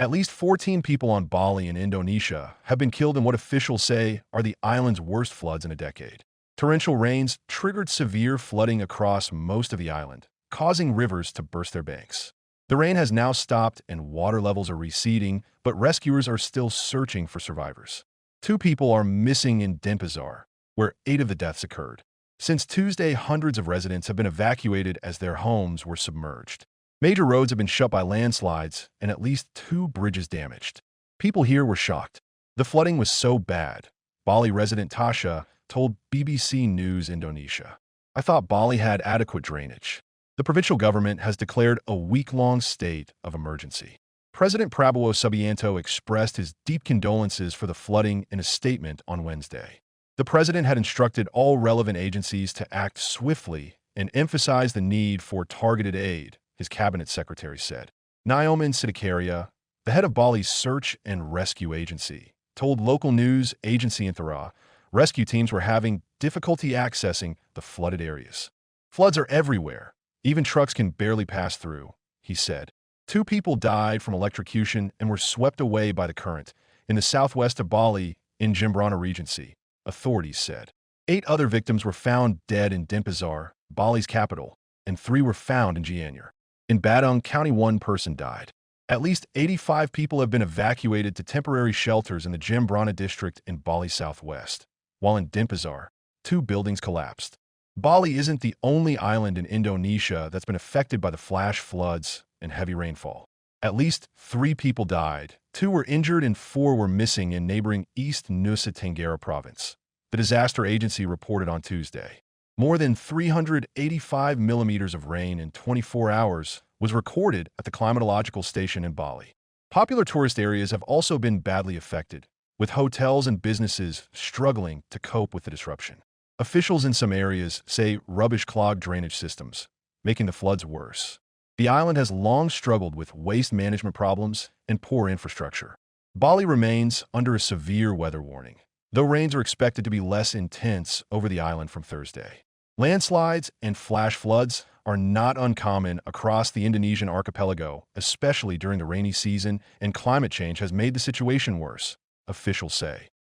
At least 14 people on Bali in Indonesia have been killed in what officials say are the island's worst floods in a decade. Torrential rains triggered severe flooding across most of the island, causing rivers to burst their banks. The rain has now stopped and water levels are receding, but rescuers are still searching for survivors. 2 people are missing in Denpasar, where 8 of the deaths occurred. Since Tuesday, hundreds of residents have been evacuated as their homes were submerged. Major roads have been shut by landslides and at least 2 bridges damaged. People here were shocked. The flooding was so bad. Bali resident Tasha told BBC News Indonesia, "I thought Bali had adequate drainage." The provincial government has declared a week-long state of emergency. President Prabowo Subianto expressed his deep condolences for the flooding in a statement on Wednesday. The president had instructed all relevant agencies to act swiftly and emphasized the need for targeted aid, his cabinet secretary said. Nyoman Siddikaria, the head of Bali's search and rescue agency, told local news agency Inthara rescue teams were having difficulty accessing the flooded areas. "Floods are everywhere. Even trucks can barely pass through," he said. 2 people died from electrocution and were swept away by the current in the southwest of Bali in Jembrana Regency, authorities said. 8 other victims were found dead in Denpasar, Bali's capital, and 3 were found in Gianyar. In Badung County, 1 person died. At least 85 people have been evacuated to temporary shelters in the Jembrana district in Bali southwest, while in Denpasar, 2 buildings collapsed. Bali isn't the only island in Indonesia that's been affected by the flash floods and heavy rainfall. At least 3 people died, 2 were injured and 4 were missing in neighboring East Nusa Tenggara province, the disaster agency reported on Tuesday. More than 385 millimeters of rain in 24 hours was recorded at the climatological station in Bali. Popular tourist areas have also been badly affected, with hotels and businesses struggling to cope with the disruption. Officials in some areas say rubbish clogged drainage systems, making the floods worse. The island has long struggled with waste management problems and poor infrastructure. Bali remains under a severe weather warning, though rains are expected to be less intense over the island from Thursday. Landslides and flash floods are not uncommon across the Indonesian archipelago, especially during the rainy season, and climate change has made the situation worse, officials say.